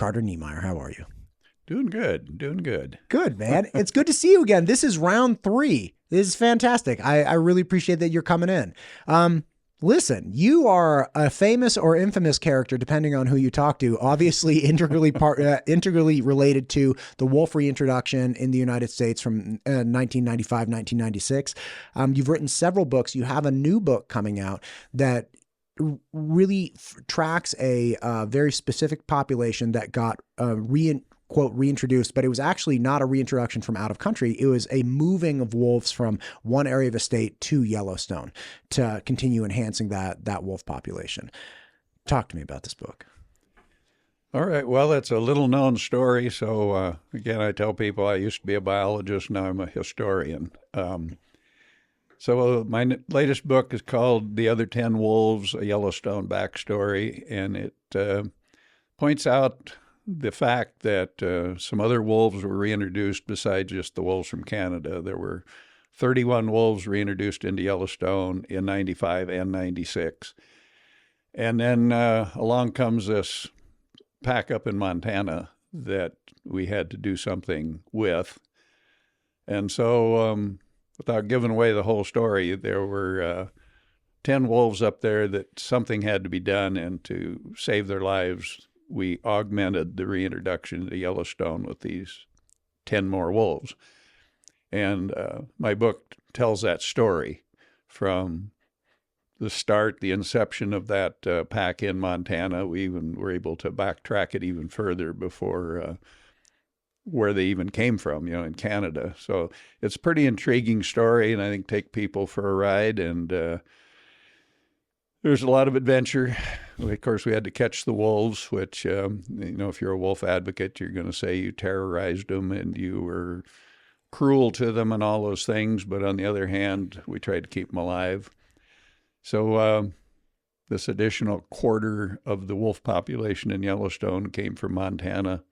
Carter Niemeyer. How are you? Doing good. Doing good. Good, man. It's good to see you again. This is round 3. This is fantastic. I really appreciate that you're coming in. Listen, you are a famous or infamous character, depending on who you talk to, obviously integrally related to the wolf reintroduction in the United States from 1995, 1996. You've written several books. You have a new book coming out that really tracks a very specific population that got quote, reintroduced, but it was actually not a reintroduction from out of country. It was a moving of wolves from one area of a state to Yellowstone to continue enhancing that wolf population. Talk to me about this book. All right. Well, it's a little known story. So again, I tell people I used to be a biologist. Now I'm a historian. So my latest book is called The Other 10 Wolves, a Yellowstone Backstory, and it points out the fact that some other wolves were reintroduced besides just the wolves from Canada. There were 31 wolves reintroduced into Yellowstone in 95 and 96. And then along comes this pack up in Montana that we had to do something with. And so without giving away the whole story, there were 10 wolves up there that something had to be done, and to save their lives, we augmented the reintroduction to Yellowstone with these 10 more wolves. And my book tells that story from the start, the inception of that pack in Montana. We even were able to backtrack it even further before where they even came from, in Canada. So it's a pretty intriguing story, and I think take people for a ride. And there's a lot of adventure. Of course, we had to catch the wolves, which, if you're a wolf advocate, you're going to say you terrorized them and you were cruel to them and all those things. But on the other hand, we tried to keep them alive. So this additional quarter of the wolf population in Yellowstone came from Montana.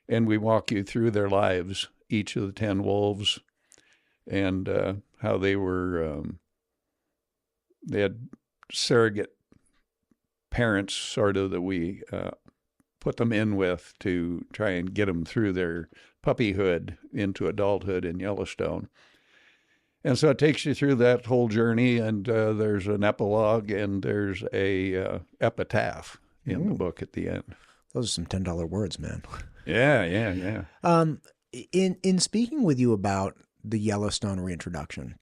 And we walk you through their lives, each of the 10 wolves, and how they were, they had surrogate parents sort of that we put them in with to try and get them through their puppyhood into adulthood in Yellowstone. And so it takes you through that whole journey, and there's an epilogue and there's a epitaph in the book at the end. Those are some $10 words, man. Yeah. In speaking with you about the Yellowstone reintroduction,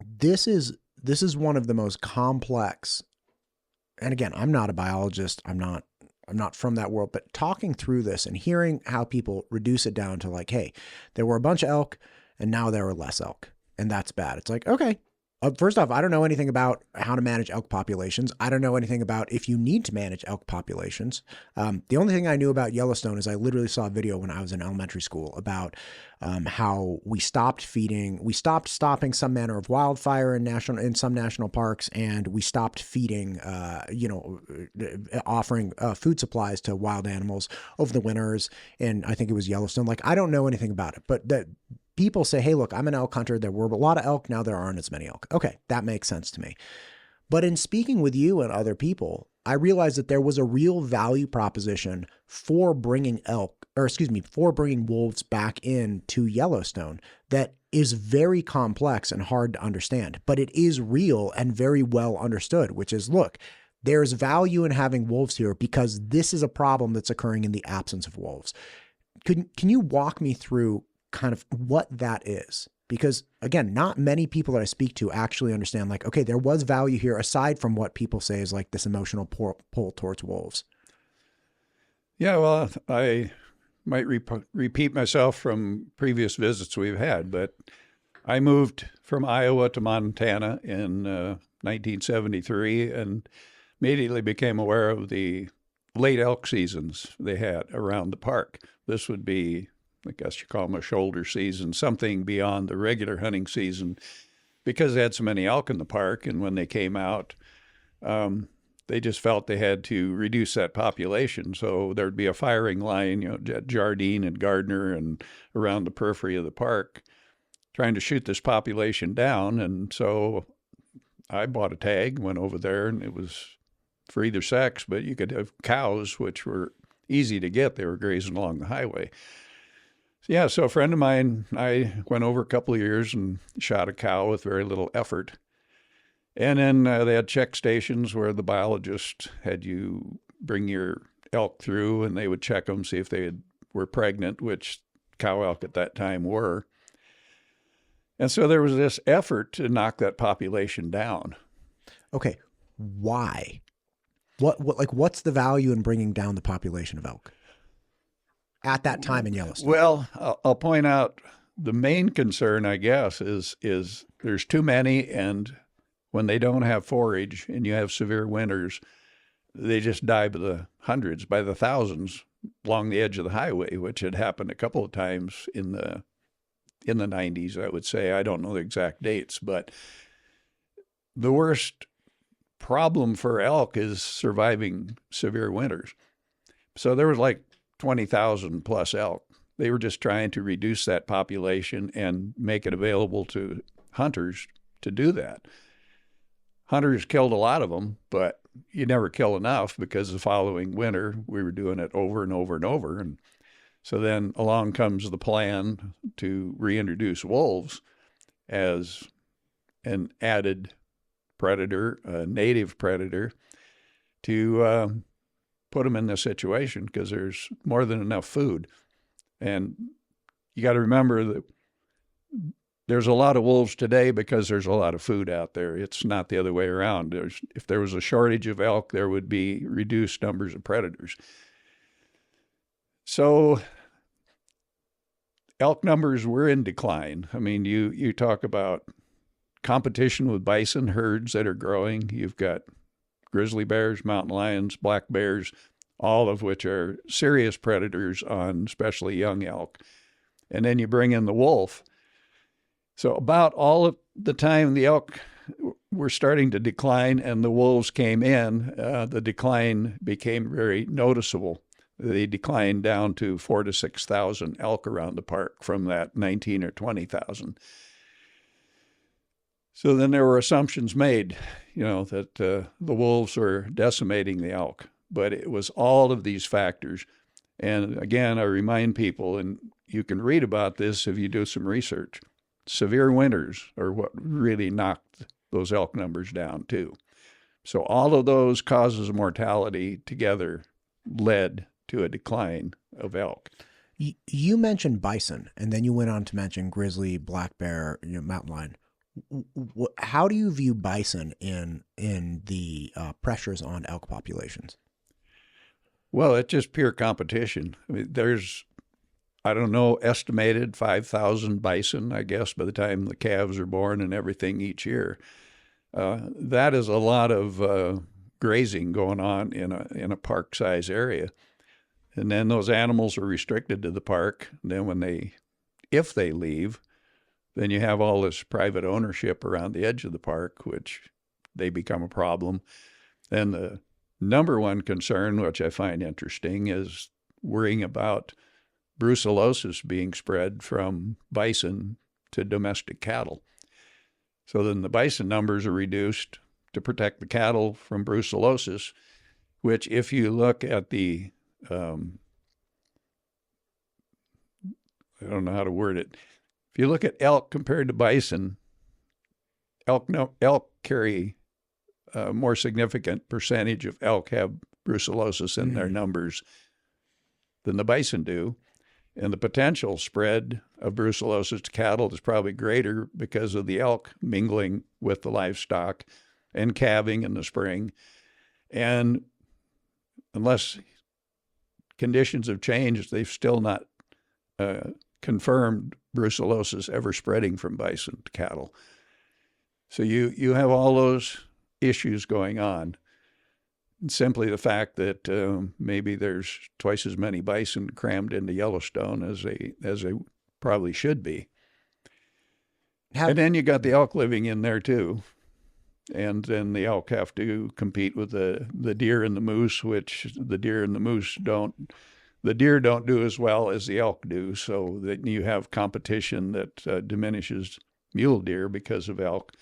this is one of the most complex. And again, I'm not a biologist. I'm not from that world, but talking through this and hearing how people reduce it down to like, hey, there were a bunch of elk and now there are less elk, and that's bad. It's like, okay. First off, I don't know anything about how to manage elk populations. I don't know anything about if you need to manage elk populations. The only thing I knew about Yellowstone is I literally saw a video when I was in elementary school about how we stopped stopping some manner of wildfire in some national parks, and we stopped feeding, offering food supplies to wild animals over the winters. And I think it was Yellowstone. Like, I don't know anything about it, but that. People say, hey, look, I'm an elk hunter. There were a lot of elk. Now there aren't as many elk. Okay, that makes sense to me. But in speaking with you and other people, I realized that there was a real value proposition for bringing wolves back into Yellowstone that is very complex and hard to understand. But it is real and very well understood, which is, look, there's value in having wolves here because this is a problem that's occurring in the absence of wolves. Can you walk me through kind of what that is? Because again, not many people that I speak to actually understand, like, okay, there was value here aside from what people say is like this emotional pull towards wolves. Yeah, well, I might repeat myself from previous visits we've had, but I moved from Iowa to Montana in 1973 and immediately became aware of the late elk seasons they had around the park. This would be, I guess you call them a shoulder season, something beyond the regular hunting season, because they had so many elk in the park. And when they came out, they just felt they had to reduce that population. So there'd be a firing line, at Jardine and Gardner and around the periphery of the park, trying to shoot this population down. And so I bought a tag, went over there, and it was for either sex, but you could have cows, which were easy to get. They were grazing along the highway. Yeah, so a friend of mine, I went over a couple of years and shot a cow with very little effort. And then they had check stations where the biologist had you bring your elk through, and they would check them, see if were pregnant, which cow elk at that time were. And so there was this effort to knock that population down. Okay, why? What's the value in bringing down the population of elk at that time in Yellowstone? Well, I'll point out the main concern, I guess, is there's too many, and when they don't have forage and you have severe winters, they just die by the hundreds, by the thousands along the edge of the highway, which had happened a couple of times in the 90s, I would say. I don't know the exact dates, but the worst problem for elk is surviving severe winters. So there was like 20,000 plus elk. They were just trying to reduce that population and make it available to hunters to do that. Hunters killed a lot of them, but you never kill enough, because the following winter we were doing it over and over and over. And so then along comes the plan to reintroduce wolves as an added predator, a native predator, to put them in this situation, because there's more than enough food. And you got to remember that there's a lot of wolves today because there's a lot of food out there. It's not the other way around. If there was a shortage of elk, there would be reduced numbers of predators. So elk numbers were in decline. I mean, you talk about competition with bison herds that are growing. You've got grizzly bears, mountain lions, black bears, all of which are serious predators on especially young elk. And then you bring in the wolf. So about all of the time the elk were starting to decline and the wolves came in, the decline became very noticeable. They declined down to 4,000 to 6,000 elk around the park from that 19 or 20,000. So then there were assumptions made, that the wolves were decimating the elk. But it was all of these factors. And again, I remind people, and you can read about this if you do some research, severe winters are what really knocked those elk numbers down too. So all of those causes of mortality together led to a decline of elk. You mentioned bison, and then you went on to mention grizzly, black bear, mountain lion. How do you view bison in the pressures on elk populations? Well, it's just pure competition. I mean, there's, I don't know, estimated 5,000 bison, I guess, by the time the calves are born and everything each year. That is a lot of grazing going on in a park-size area. And then those animals are restricted to the park. And then if they leave, then you have all this private ownership around the edge of the park, which they become a problem. Then the number one concern, which I find interesting, is worrying about brucellosis being spread from bison to domestic cattle. So then the bison numbers are reduced to protect the cattle from brucellosis, which if you look at the, I don't know how to word it. If you look at elk compared to bison, elk carry a more significant percentage of elk have brucellosis in their numbers than the bison do. And the potential spread of brucellosis to cattle is probably greater because of the elk mingling with the livestock and calving in the spring. And unless conditions have changed, they've still not confirmed brucellosis ever spreading from bison to cattle. So you have all those issues going on. Simply the fact that maybe there's twice as many bison crammed into Yellowstone as they probably should be. And then you got the elk living in there too. And then the elk have to compete with the deer and the moose, which the deer and the moose don't. The deer don't do as well as the elk do, so that you have competition that diminishes mule deer because of elk.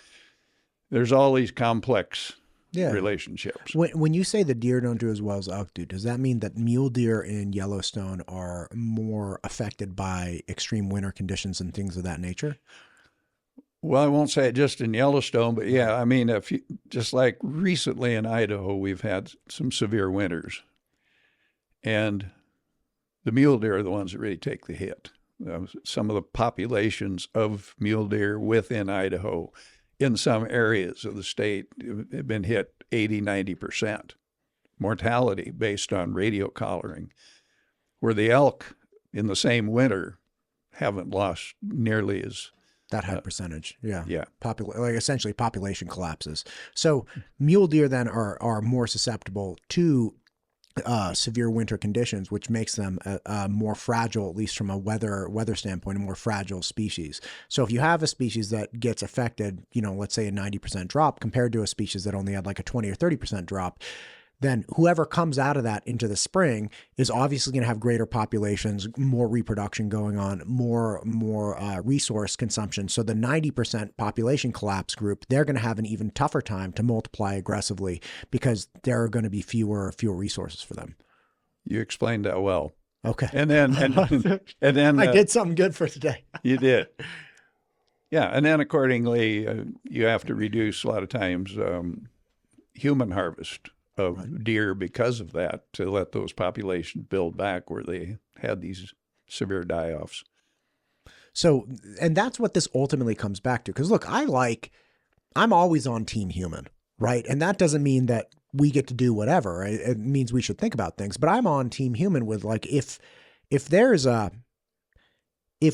There's all these complex relationships. When you say the deer don't do as well as elk do, does that mean that mule deer in Yellowstone are more affected by extreme winter conditions and things of that nature? Well, I won't say it just in Yellowstone, but yeah, I mean, just like recently in Idaho, we've had some severe winters, and the mule deer are the ones that really take the hit. Some of the populations of mule deer within Idaho in some areas of the state have been hit 80-90% mortality based on radio collaring, where the elk in the same winter haven't lost nearly as that high percentage. Yeah. Yeah. Like essentially population collapses. So mule deer then are more susceptible to severe winter conditions, which makes them more fragile, at least from a weather standpoint, a more fragile species. So if you have a species that gets affected, let's say a 90% drop compared to a species that only had like a 20 or 30% drop, then whoever comes out of that into the spring is obviously going to have greater populations, more reproduction going on, more resource consumption. So the 90% population collapse group, they're going to have an even tougher time to multiply aggressively because there are going to be fewer resources for them. You explained that well. Okay. And then I did something good for today. You did. Yeah, and then accordingly, you have to reduce a lot of times human harvest of deer because of that, to let those populations build back where they had these severe die-offs. So, and that's what this ultimately comes back to. Because look, I'm always on team human, right? And that doesn't mean that we get to do whatever. Right? It means we should think about things. But I'm on team human with like, if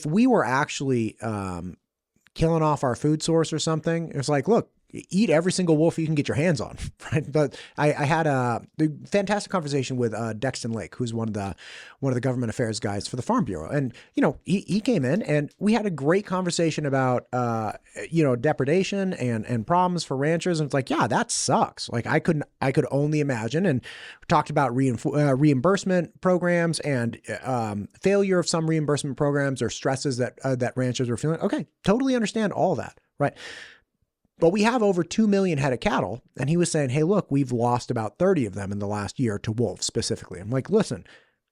we were actually killing off our food source or something, it's like, look, eat every single wolf you can get your hands on, right? But I had a fantastic conversation with Dexton Lake, who's one of the government affairs guys for the Farm Bureau, and he came in and we had a great conversation about depredation and problems for ranchers, and it's like, yeah, that sucks. Like I could only imagine, and talked about reimbursement programs and failure of some reimbursement programs or stresses that ranchers were feeling. Okay, totally understand all that, right? But we have over 2 million head of cattle. And he was saying, hey, look, we've lost about 30 of them in the last year to wolves specifically. I'm like, listen,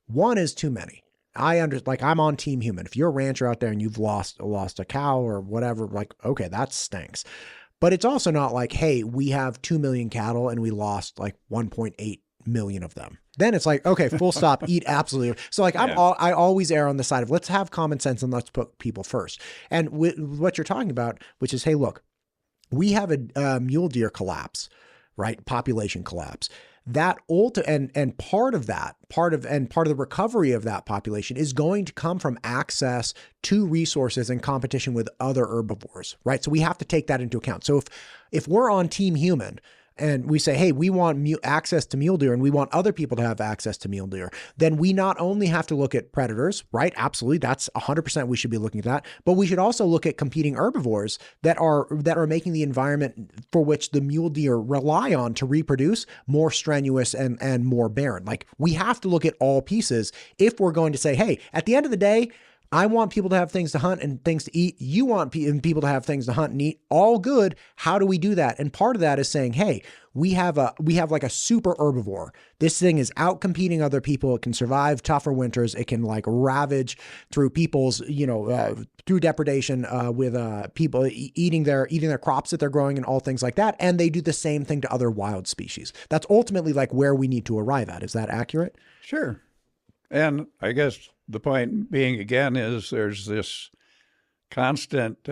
one is too many. I'm on team human. If you're a rancher out there and you've lost a cow or whatever, like, okay, that stinks. But it's also not like, hey, we have 2 million cattle and we lost like 1.8 million of them. Then it's like, okay, full stop, eat absolutely. So like I always err on the side of let's have common sense and let's put people first. And what you're talking about, which is, hey, look, we have a mule deer collapse, right? Population collapse. That and part of the recovery of that population is going to come from access to resources and competition with other herbivores, right? So we have to take that into account. So if we're on team human and we say, hey, we want access to mule deer and we want other people to have access to mule deer, then we not only have to look at predators, right? Absolutely. That's 100% we should be looking at that. But we should also look at competing herbivores that are making the environment for which the mule deer rely on to reproduce more strenuous and more barren. Like we have to look at all pieces if we're going to say, hey, at the end of the day, I want people to have things to hunt and things to eat. You want people to have things to hunt and eat. All good. How do we do that? And part of that is saying, hey, we have like a super herbivore. This thing is out competing other people. It can survive tougher winters. It can like ravage through people's, through depredation with people eating their crops that they're growing and all things like that. And they do the same thing to other wild species. That's ultimately like where we need to arrive at. Is that accurate? Sure. And I guess the point being, again, is there's this constant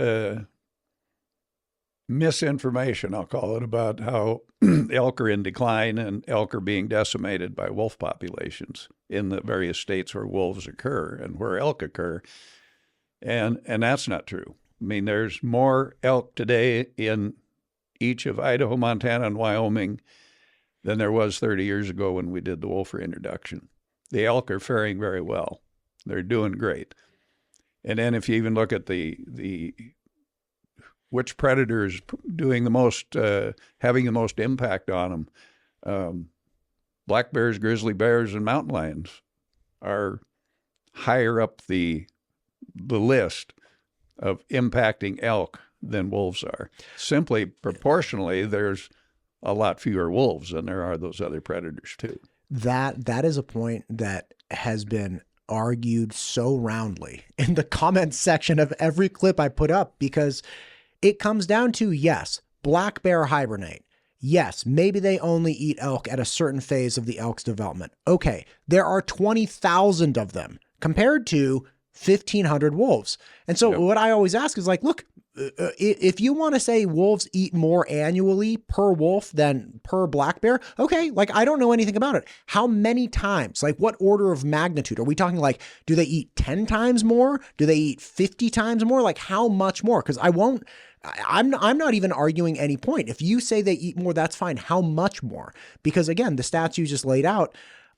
misinformation, I'll call it, about how elk are in decline and elk are being decimated by wolf populations in the various states where wolves occur and where elk occur. And that's not true. I mean, there's more elk today in each of Idaho, Montana, and Wyoming than there was 30 years ago when we did the wolf reintroduction. The elk are faring very well. They're doing great. And then if you even look at the which predator is doing the most, having the most impact on them, black bears, grizzly bears, and mountain lions are higher up the list of impacting elk than wolves are. Simply proportionally, there's a lot fewer wolves than there are those other predators too. That is a point that has been argued so roundly in the comments section of every clip I put up, because it comes down to, yes, black bear hibernate. Yes, maybe they only eat elk at a certain phase of the elk's development. Okay, there are 20,000 of them compared to 1,500 wolves. And so what I always ask is like, look, if you want to say wolves eat more annually per wolf than per black bear, okay, like I don't know anything about it. How many times? Like what order of magnitude? Are we talking like, do they eat 10 times more? Do they eat 50 times more? Like how much more? Because I'm not even arguing any point. If you say they eat more, that's fine. How much more? Because again, the stats you just laid out,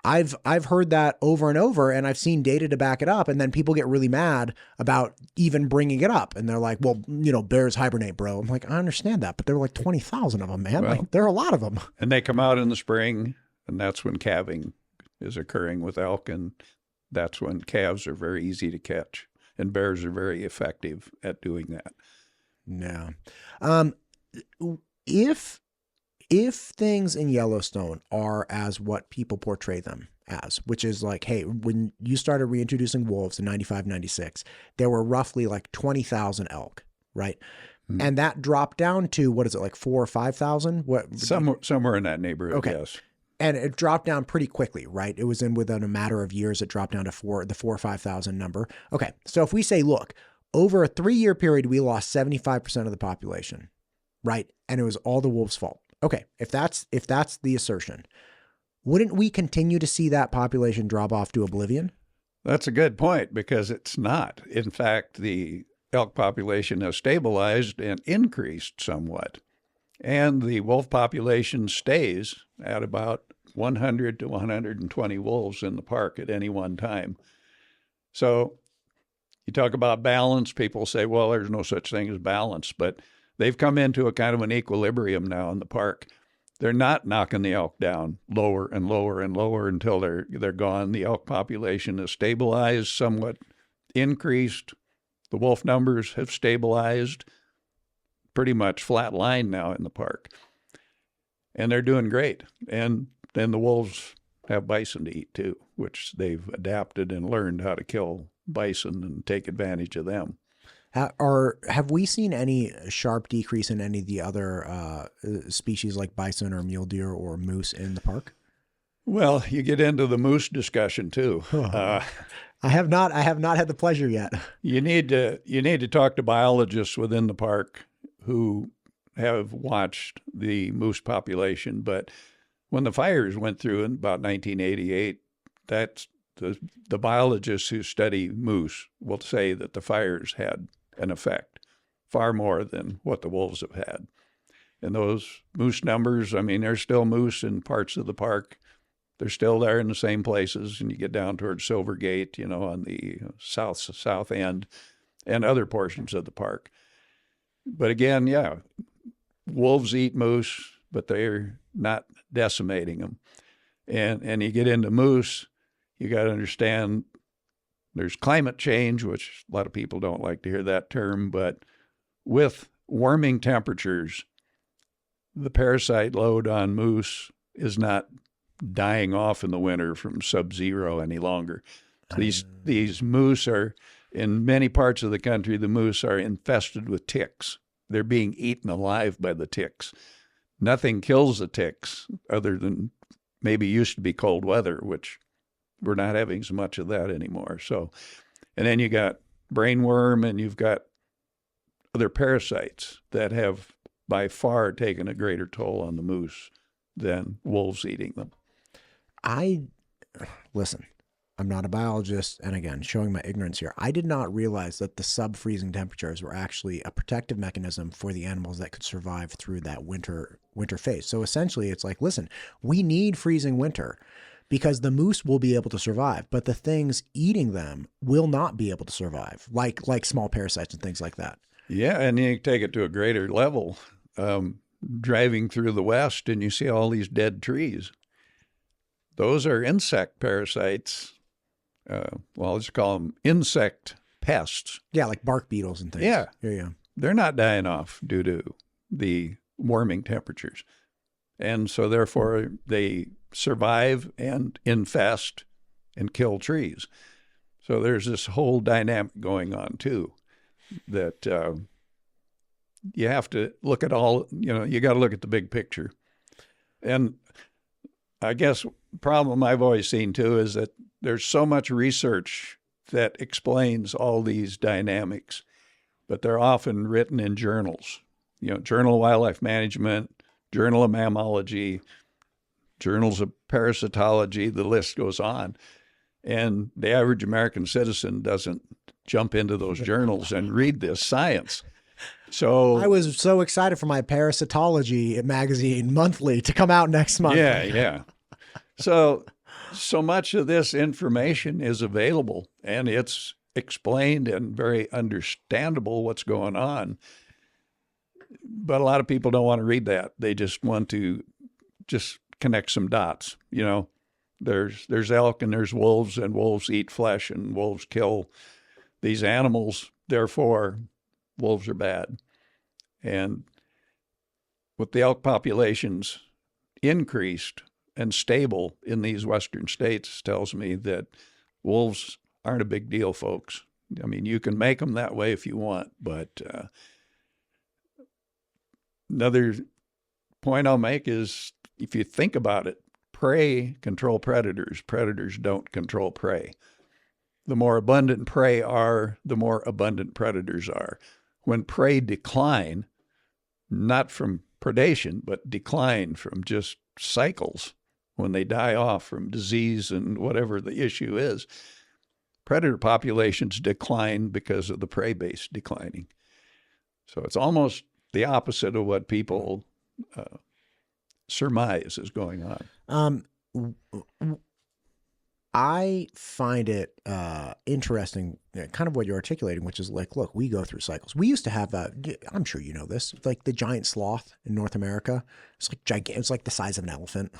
I've heard that over and over, and I've seen data to back it up. And then people get really mad about even bringing it up. And they're like, well, bears hibernate, bro. I'm like, I understand that, but there were like 20,000 of them, man. Well, like there are a lot of them. And they come out in the spring, and that's when calving is occurring with elk. And that's when calves are very easy to catch. And bears are very effective at doing that. Yeah. If things in Yellowstone are as what people portray them as, which is like, hey, when you started reintroducing wolves in 95, 96, there were roughly like 20,000 elk, right? Mm-hmm. And that dropped down to, what is it, like 4,000 or 5,000? What? Somewhere in that neighborhood, okay. Yes. And it dropped down pretty quickly, right? It was within a matter of years, it dropped down to the 4,000 or 5,000 number. Okay, so if we say, look, over a 3-year period, we lost 75% of the population, right? And it was all the wolves' fault. Okay, if that's the assertion, wouldn't we continue to see that population drop off to oblivion? That's a good point, because it's not. In fact, the elk population has stabilized and increased somewhat. And the wolf population stays at about 100 to 120 wolves in the park at any one time. So you talk about balance, people say, well, there's no such thing as balance, but they've come into a kind of an equilibrium now in the park. They're not knocking the elk down lower and lower and lower until they're gone. The elk population has stabilized, somewhat increased. The wolf numbers have stabilized, pretty much flat line now in the park. And they're doing great. And then the wolves have bison to eat too, which they've adapted and learned how to kill bison and take advantage of them. Have we seen any sharp decrease in any of the other species like bison or mule deer or moose in the park? Well, you get into the moose discussion too. I have not had the pleasure yet. You need to talk to biologists within the park who have watched the moose population. But when the fires went through in about 1988, that's the biologists who study moose will say that the fires had an effect, far more than what the wolves have had. And those moose numbers, I mean, there's still moose in parts of the park. They're still there in the same places. And you get down towards Silvergate, on the south end and other portions of the park. But again, yeah, wolves eat moose, but they're not decimating them. And you get into moose, you got to understand there's climate change, which a lot of people don't like to hear that term, but with warming temperatures, the parasite load on moose is not dying off in the winter from sub-zero any longer. These moose are, in many parts of the country, the moose are infested with ticks. They're being eaten alive by the ticks. Nothing kills the ticks other than maybe used to be cold weather, which we're not having so much of that anymore. So, and then you got brainworm and you've got other parasites that have by far taken a greater toll on the moose than wolves eating them. Listen, I'm not a biologist, and again, showing my ignorance here, I did not realize that the sub-freezing temperatures were actually a protective mechanism for the animals that could survive through that winter phase. So essentially, it's like, listen, we need freezing winter because the moose will be able to survive, but the things eating them will not be able to survive, like small parasites and things like that. Yeah, and you take it to a greater level. Driving through the West, and you see all these dead trees. Those are insect parasites. Let's call them insect pests. Yeah, like bark beetles and things. Yeah. Yeah. They're not dying off due to the warming temperatures. And so therefore they survive and infest and kill trees. So there's this whole dynamic going on too, that you have to look at all, you got to look at the big picture. And I guess the problem I've always seen too is that there's so much research that explains all these dynamics, but they're often written in journals, Journal of Wildlife Management, Journal of Mammalogy, journals of parasitology, the list goes on. And the average American citizen doesn't jump into those journals and read this science. So I was so excited for my parasitology magazine monthly to come out next month. Yeah. So much of this information is available, and it's explained and very understandable what's going on. But a lot of people don't want to read that. They just want to just connect some dots. There's elk and there's wolves, and wolves eat flesh, and wolves kill these animals. Therefore, wolves are bad. And with the elk populations increased and stable in these western states tells me that wolves aren't a big deal, folks. I mean, you can make them that way if you want, but another point I'll make is if you think about it, prey control predators. Predators don't control prey. The more abundant prey are, the more abundant predators are. When prey decline, not from predation, but decline from just cycles, when they die off from disease and whatever the issue is, predator populations decline because of the prey base declining. So it's almost the opposite of what people surmise is going on. I find it interesting, kind of what you're articulating, which is like, look, we go through cycles. We used to have, I'm sure you know this, like the giant sloth in North America. It's like gigantic. It's like the size of an elephant.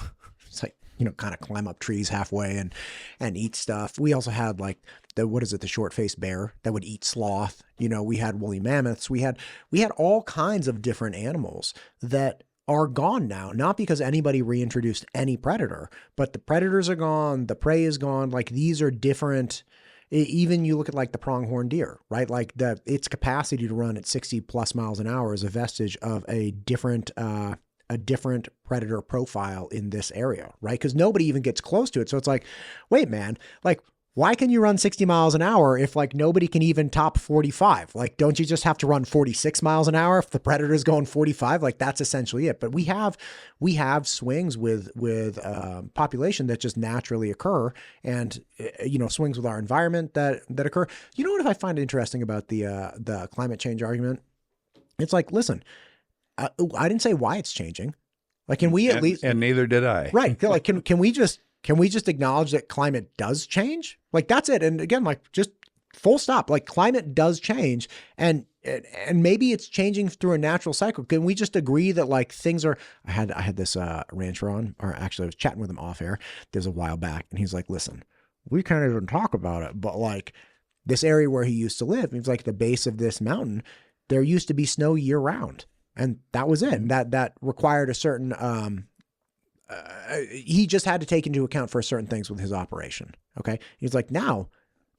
It's like, kind of climb up trees halfway and eat stuff. We also had like the short-faced bear that would eat sloth. We had woolly mammoths. We had all kinds of different animals that are gone now, not because anybody reintroduced any predator, but the predators are gone, the prey is gone. Like these are different. Even you look at like the pronghorn deer, right? Like its capacity to run at 60 plus miles an hour is a vestige of a different predator profile in this area, right? Because nobody even gets close to it. So it's like, wait, man, like, why can you run 60 miles an hour if like nobody can even top 45? Like, don't you just have to run 46 miles an hour if the predator's going 45? Like that's essentially it. But we have swings with population that just naturally occur, and swings with our environment that occur. You know what I find interesting about the climate change argument? It's like, listen, I didn't say why it's changing. Like, can we at least? And neither did I. Right. Like, can we just acknowledge that climate does change? Like, that's it. And again, like, just full stop. Like, climate does change, and maybe it's changing through a natural cycle. Can we just agree that like things are? I had this rancher on, or actually I was chatting with him off air. There's a while back, and he's like, "Listen, we can't even talk about it, but like this area where he used to live, it's like the base of this mountain. There used to be snow year round, and that was it. And that required a certain." He just had to take into account for certain things with his operation. Okay. He's like, now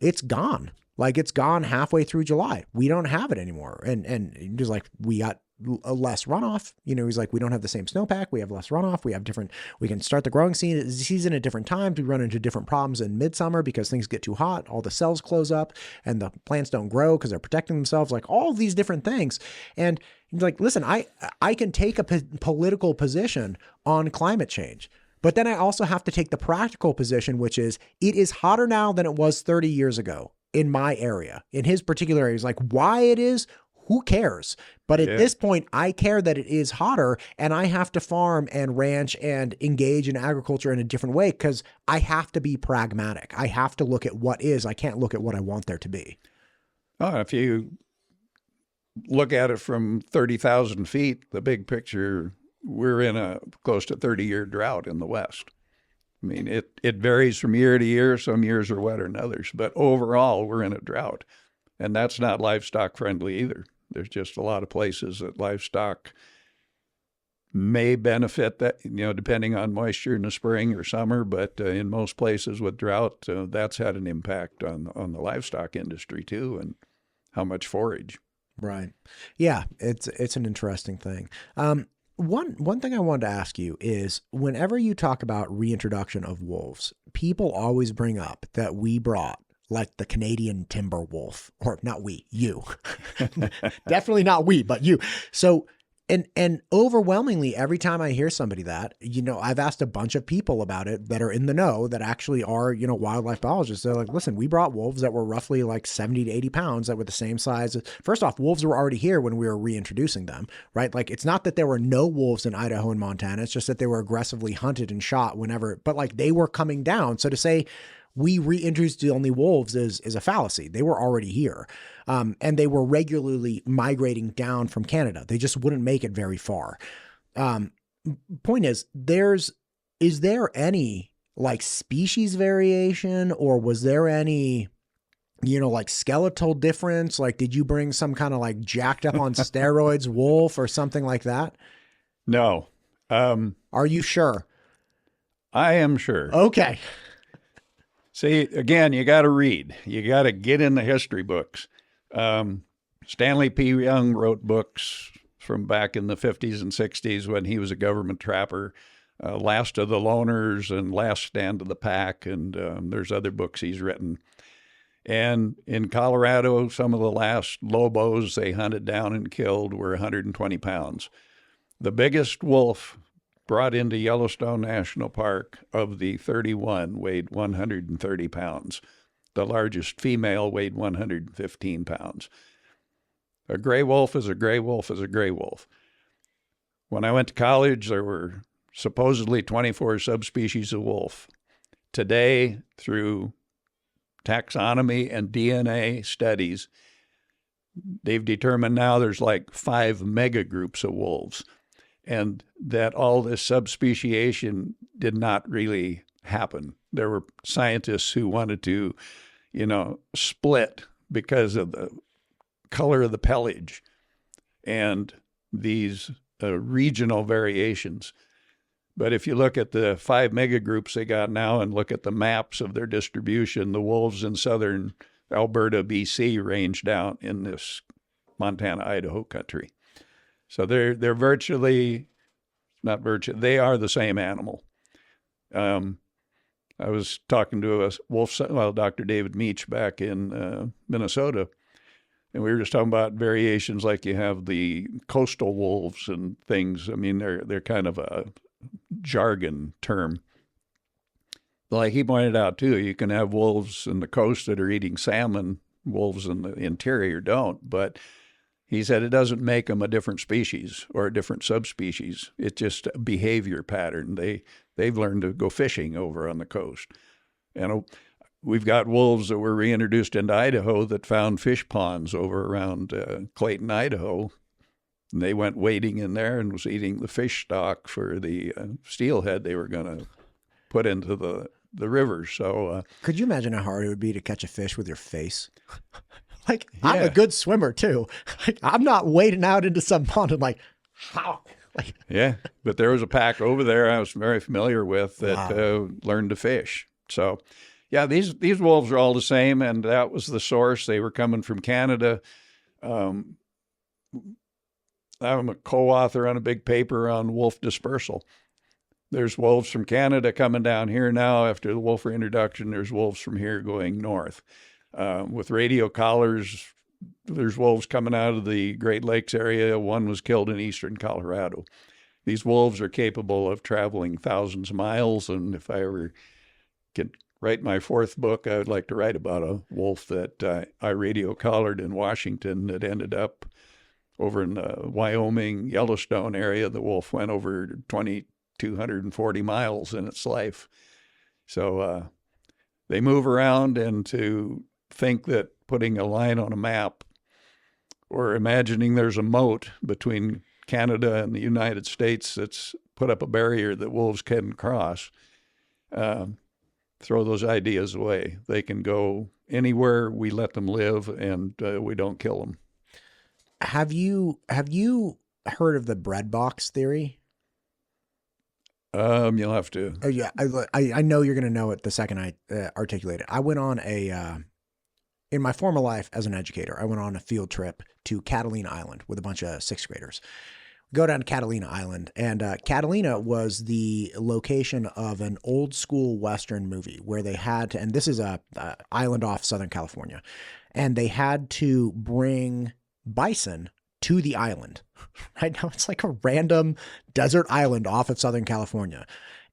it's gone. Like it's gone halfway through July. We don't have it anymore. And he's like, we got less runoff. He's like, we don't have the same snowpack. We have less runoff. We can start the growing season at different times. We run into different problems in midsummer because things get too hot. All the cells close up and the plants don't grow because they're protecting themselves, like all these different things. And he's like, listen, I can take a political position on climate change, but then I also have to take the practical position, which is it is hotter now than it was 30 years ago in my area. In his particular area, he's like, why it is, who cares? But at this point, I care that it is hotter, and I have to farm and ranch and engage in agriculture in a different way because I have to be pragmatic. I have to look at what is. I can't look at what I want there to be. Oh, if you look at it from 30,000 feet, the big picture, we're in a close to 30-year drought in the West. I mean, it varies from year to year. Some years are wetter than others, but overall, we're in a drought. And that's not livestock friendly either. There's just a lot of places that livestock may benefit that, depending on moisture in the spring or summer, but in most places with drought, that's had an impact on the livestock industry too, and how much forage. Right. Yeah, it's an interesting thing. One thing I wanted to ask you is whenever you talk about reintroduction of wolves, people always bring up that we brought like the Canadian timber wolf, or not we, you. Definitely not we, but you. So and overwhelmingly, every time I hear somebody that, I've asked a bunch of people about it that are in the know that actually are, wildlife biologists. They're like, listen, we brought wolves that were roughly like 70 to 80 pounds that were the same size. First off, wolves were already here when we were reintroducing them, right? Like, it's not that there were no wolves in Idaho and Montana. It's just that they were aggressively hunted and shot whenever, but like they were coming down. So to say we reintroduced the only wolves is a fallacy. They were already here. And they were regularly migrating down from Canada. They just wouldn't make it very far. Point is there any like species variation, or was there any, like skeletal difference? Like, did you bring some kind of like jacked up on steroids wolf or something like that? No. Are you sure? I am sure. Okay. See, again, you got to read. You got to get in the history books. Stanley P. Young wrote books from back in the 50s and 60s when he was a government trapper, Last of the Loners and Last Stand of the Pack, and there's other books he's written. And in Colorado, some of the last lobos they hunted down and killed were 120 pounds. The biggest wolf brought into Yellowstone National Park of the 31 weighed 130 pounds. The largest female weighed 115 pounds. A gray wolf is a gray wolf is a gray wolf. When I went to college, there were supposedly 24 subspecies of wolf. Today, through taxonomy and DNA studies, they've determined now there's like 5 mega groups of wolves, and that all this subspeciation did not really happen. There were scientists who wanted to split because of the color of the pelage and these regional variations. But if you look at the 5 megagroups they got now and look at the maps of their distribution, the wolves in southern Alberta, BC range down in this Montana, Idaho country. So they're virtually, not virtually, they are the same animal. I was talking to Dr. David Meach back in Minnesota, and we were just talking about variations like you have the coastal wolves and things. I mean, they're kind of a jargon term. But like he pointed out too, you can have wolves in the coast that are eating salmon, wolves in the interior don't. But he said it doesn't make them a different species or a different subspecies. It's just a behavior pattern. They've learned to go fishing over on the coast. And we've got wolves that were reintroduced into Idaho that found fish ponds over around Clayton, Idaho. And they went wading in there and was eating the fish stock for the steelhead they were going to put into the river. So could you imagine how hard it would be to catch a fish with your face? Like, yeah. I'm a good swimmer too. Like, I'm not wading out into some pond and like, how? Like, yeah, but there was a pack over there I was very familiar with that learned to fish. So, yeah, these wolves are all the same, and that was the source. They were coming from Canada. I'm a co-author on a big paper on wolf dispersal. There's wolves from Canada coming down here now. After the wolf reintroduction, there's wolves from here going north. With radio collars, there's wolves coming out of the Great Lakes area. One was killed in eastern Colorado. These wolves are capable of traveling thousands of miles, and if I ever could write my 4th book, I would like to write about a wolf that I radio collared in Washington that ended up over in the Wyoming, Yellowstone area. The wolf went over 240 miles in its life. So they move around, and to think that putting a line on a map or imagining there's a moat between Canada and the United States that's put up a barrier that wolves can cross, throw those ideas away. They can go anywhere. We let them live, and we don't kill them. Have you heard of the bread box theory? You'll have to. Oh yeah, I know you're gonna know it the second I articulate it. I went on in my former life as an educator, I went on a field trip to Catalina Island with a bunch of sixth graders. Go down to Catalina Island, and Catalina was the location of an old school Western movie where they had to, and this is a island off Southern California, and they had to bring bison to the island. Right now, it's like a random desert island off of Southern California,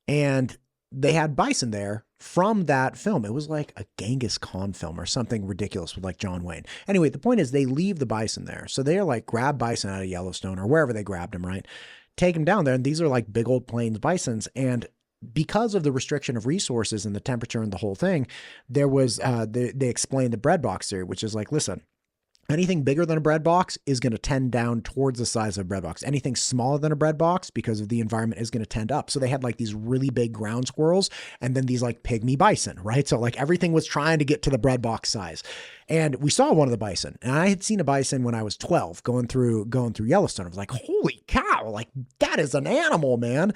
and they had bison there from that film. It was like a Genghis Khan film or something ridiculous with like John Wayne. Anyway, the point is they leave the bison there. So they're like, grab bison out of Yellowstone or wherever they grabbed them, right? Take them down there. And these are like big old plains bisons. And because of the restriction of resources and the temperature and the whole thing, there was, they explained the bread box theory, which is like, listen, anything bigger than a bread box is going to tend down towards the size of a bread box. Anything smaller than a bread box, because of the environment, is going to tend up. So they had like these really big ground squirrels and then these like pygmy bison, right? So like everything was trying to get to the bread box size. And we saw one of the bison, and I had seen a bison when I was 12 going through Yellowstone. I was like, holy cow, like that is an animal, man.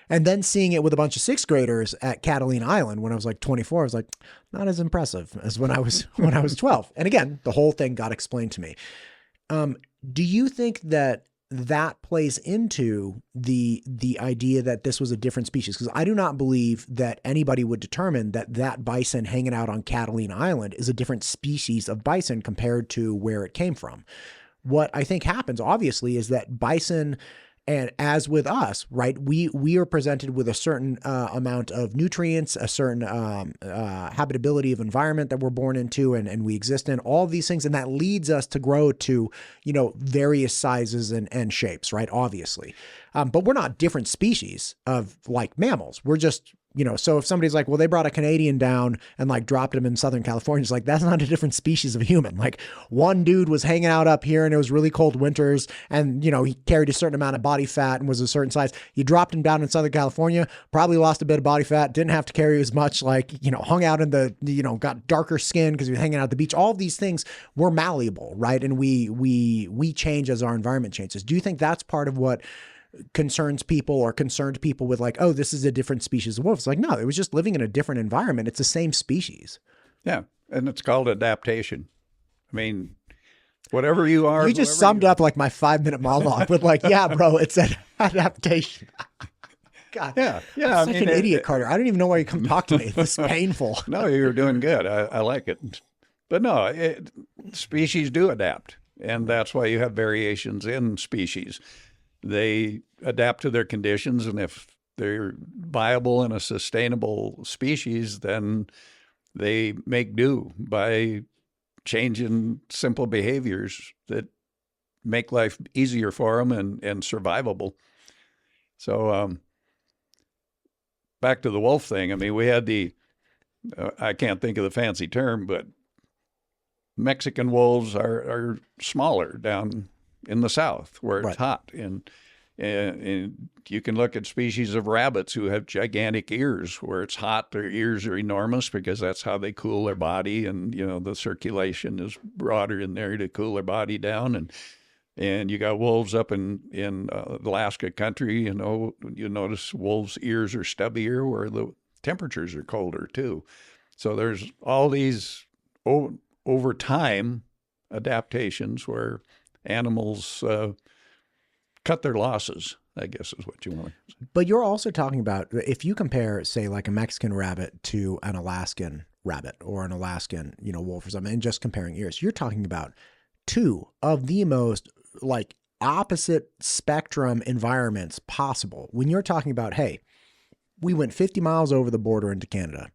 And then seeing it with a bunch of sixth graders at Catalina Island when I was like 24, I was like, not as impressive as when I was 12. And again, the whole thing got explained to me. Do you think that plays into the idea that this was a different species? Because I do not believe that anybody would determine that bison hanging out on Catalina Island is a different species of bison compared to where it came from. What I think happens, obviously, is that bison, and as with us, right, we are presented with a certain amount of nutrients, a certain habitability of environment that we're born into and we exist in, all of these things. And that leads us to grow to, various sizes and shapes, right, obviously. But we're not different species of like mammals. We're just, so if somebody's like, well, they brought a Canadian down and like dropped him in Southern California, it's like, that's not a different species of human. Like one dude was hanging out up here and it was really cold winters and, he carried a certain amount of body fat and was a certain size. You dropped him down in Southern California, probably lost a bit of body fat, didn't have to carry as much, like, hung out in the, got darker skin because he was hanging out at the beach. All of these things were malleable, right? And we change as our environment changes. Do you think that's part of what concerns people or concerned people with like, oh, this is a different species of wolf? It's like, no, it was just living in a different environment. It's the same species. Yeah. And it's called adaptation. I mean, whatever you are. You just summed up like my 5-minute monologue with like, yeah, bro, it's an adaptation. God. Yeah. I'm such an idiot, Carter. I don't even know why you come talk to me. It's painful. No, you're doing good. I like it. But no, species do adapt. And that's why you have variations in species. They adapt to their conditions, and if they're viable in a sustainable species, then they make do by changing simple behaviors that make life easier for them and survivable. So back to the wolf thing. I mean, we had I can't think of the fancy term, but Mexican wolves are smaller down in the south where it's hot. And you can look at species of rabbits who have gigantic ears. Where it's hot, their ears are enormous because that's how they cool their body. And, the circulation is broader in there to cool their body down. And you got wolves up in Alaska country, you notice wolves' ears are stubbier where the temperatures are colder too. So there's all these over time adaptations where animals cut their losses, I guess is what you want to say. But you're also talking about, if you compare, say, like a Mexican rabbit to an Alaskan rabbit or an Alaskan, wolf or something, and just comparing ears, you're talking about two of the most like opposite spectrum environments possible. When you're talking about, hey, we went 50 miles over the border into Canada,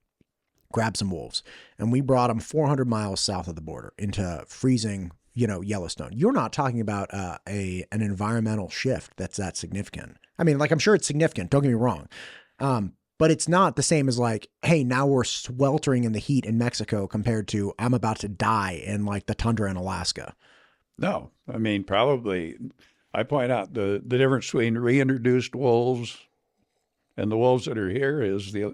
grabbed some wolves, and we brought them 400 miles south of the border into freezing, Yellowstone. You're not talking about an environmental shift that's that significant. I mean, like, I'm sure it's significant. Don't get me wrong. But it's not the same as like, hey, now we're sweltering in the heat in Mexico compared to I'm about to die in like the tundra in Alaska. No, I mean, probably I point out the difference between reintroduced wolves and the wolves that are here is the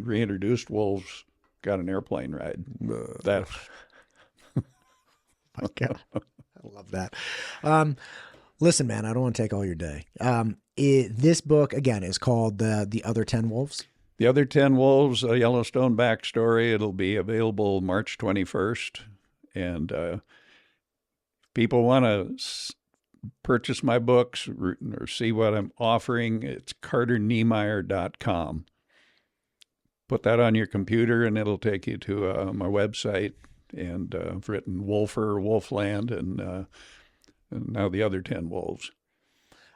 reintroduced wolves got an airplane ride. That my God. I love that. Listen, man, I don't want to take all your day. This book, again, is called The Other 10 Wolves. The Other 10 Wolves, a Yellowstone backstory. It'll be available March 21st. And people want to purchase my books or see what I'm offering, it's carterniemeyer.com. Put that on your computer and it'll take you to my website. And I've written Wolfer, Wolfland, and now The Other 10 Wolves.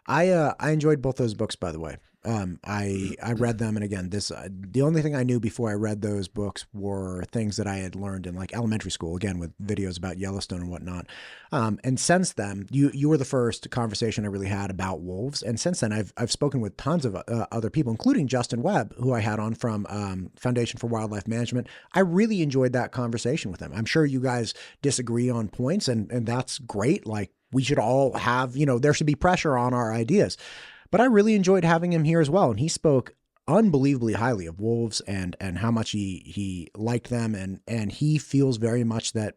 I enjoyed both those books, by the way. I read them, and again, the only thing I knew before I read those books were things that I had learned in like elementary school, again with videos about Yellowstone and whatnot. And since then, you were the first conversation I really had about wolves, and since then I've spoken with tons of other people, including Justin Webb, who I had on from Foundation for Wildlife Management. I really enjoyed that conversation with him. I'm sure you guys disagree on points, and that's great. Like we should all have, there should be pressure on our ideas. But I really enjoyed having him here as well. And he spoke unbelievably highly of wolves and how much he liked them. And he feels very much that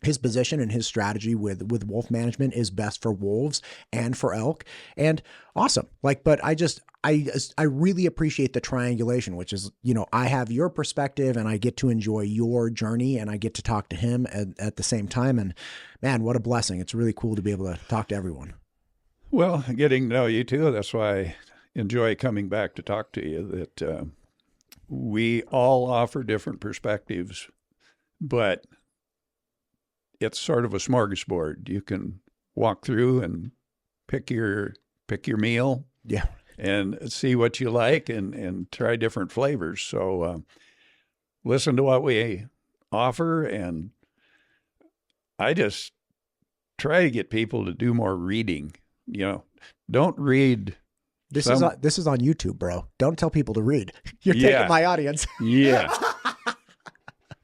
his position and his strategy with wolf management is best for wolves and for elk. And awesome. But I really appreciate the triangulation, which is, I have your perspective and I get to enjoy your journey and I get to talk to him at the same time. And man, what a blessing. It's really cool to be able to talk to everyone. Well, getting to know you too. That's why I enjoy coming back to talk to you, that we all offer different perspectives, but it's sort of a smorgasbord. You can walk through and pick your meal. Yeah. And see what you like and try different flavors. So listen to what we offer. And I just try to get people to do more reading. Don't read. This is on YouTube, bro. Don't tell people to read. You're taking my audience. Yeah.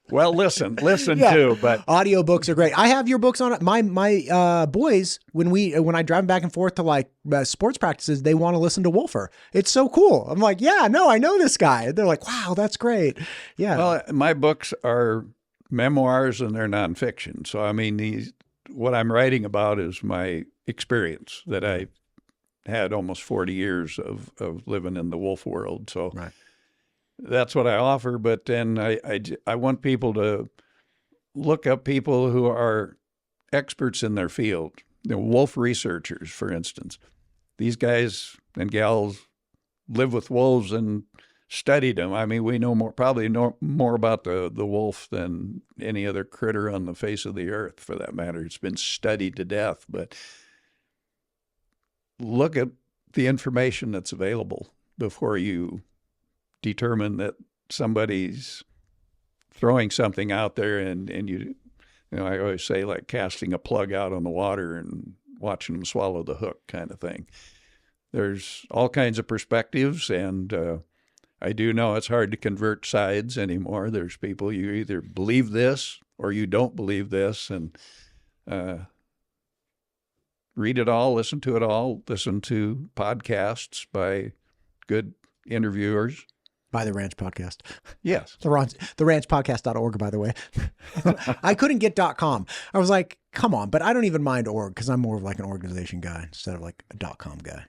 Well, listen too, but audiobooks are great. I have your books on it. My boys, when I drive back and forth to like sports practices, they want to listen to Wolfer. It's so cool. I'm like, yeah, no, I know this guy. They're like, wow, that's great. Yeah. Well, my books are memoirs and they're nonfiction. So, I mean, what I'm writing about is my experience that I had almost 40 years of living in the wolf world. So right. That's what I offer. But then I want people to look up people who are experts in their field. Wolf researchers, for instance. These guys and gals live with wolves and studied them. I mean, we probably know more about the wolf than any other critter on the face of the earth, for that matter. It's been studied to death. But look at the information that's available before you determine that somebody's throwing something out there and I always say, like casting a plug out on the water and watching them swallow the hook kind of thing. There's all kinds of perspectives, and I do know it's hard to convert sides anymore. There's people, you either believe this or you don't believe this, and read it all, listen to podcasts by good interviewers. By the Ranch Podcast. Yes. The ranchpodcast.org, by the way. I couldn't get .com. I was like, come on, but I don't even mind org because I'm more of like an organization guy instead of like a .com guy.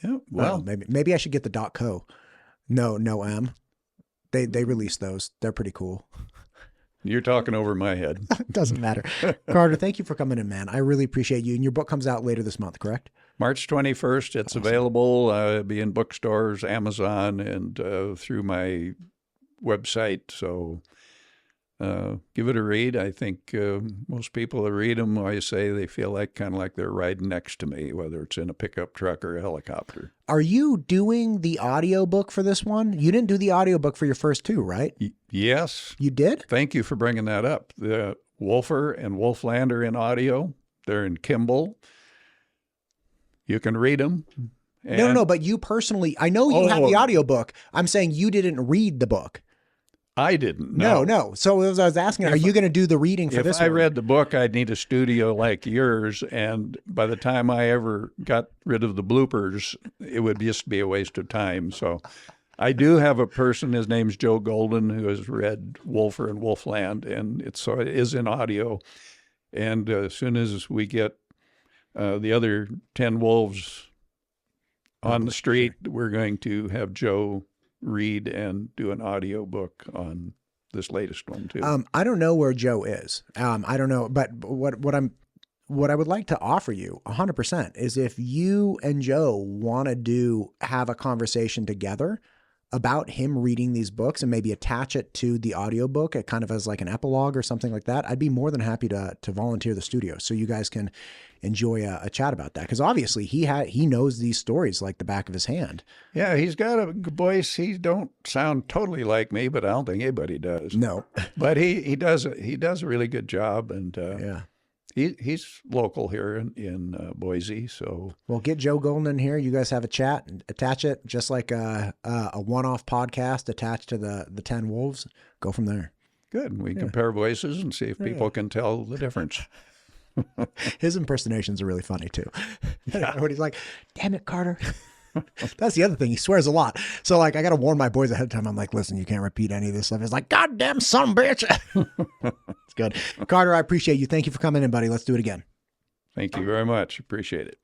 Yeah. Well, maybe I should get the .co. No M. They released those. They're pretty cool. You're talking over my head. Doesn't matter. Carter, thank you for coming in, man. I really appreciate you. And your book comes out later this month, correct? March 21st. It's awesome. Available. It'll be in bookstores, Amazon, and through my website. So give it a read. I think most people that read them, I say they feel like kind of like they're riding next to me, whether it's in a pickup truck or a helicopter. Are you doing the audiobook for this one? You didn't do the audiobook for your first two, right? Yes. You did? Thank you for bringing that up. The Wolfer and Wolfland are in audio. They're in Kimball. You can read them. No, but you personally, I know you have the audiobook. I'm saying you didn't read the book. I didn't. No. So as I was asking, are you going to do the reading for this one? If I read the book, I'd need a studio like yours. And by the time I ever got rid of the bloopers, it would just be a waste of time. So I do have a person, his name's Joe Golden, who has read Wolfer and Wolfland, and it is in audio. And as soon as we get The other 10 wolves on the street, we're going to have Joe read and do an audio book on this latest one too. I don't know where Joe is. I don't know, but what I would like to offer you 100% is if you and Joe want to have a conversation together about him reading these books and maybe attach it to the audiobook, it kind of as like an epilogue or something like that, I'd be more than happy to volunteer the studio so you guys can enjoy a chat about that. Because obviously he knows these stories like the back of his hand. Yeah, he's got a voice. He don't sound totally like me, but I don't think anybody does. No. But he does a really good job, and yeah. He's local here in Boise, so. Well, get Joe Golden in here. You guys have a chat and attach it just like a one-off podcast attached to the 10 Wolves. Go from there. Good. And we compare voices and see if people can tell the difference. His impersonations are really funny too. When he's like, "Damn it, Carter." That's the other thing. He swears a lot. So like, I got to warn my boys ahead of time. I'm like, listen, you can't repeat any of this stuff. He's like, "Goddamn son of a bitch." It's good. Carter, I appreciate you. Thank you for coming in, buddy. Let's do it again. Thank you very much. Appreciate it.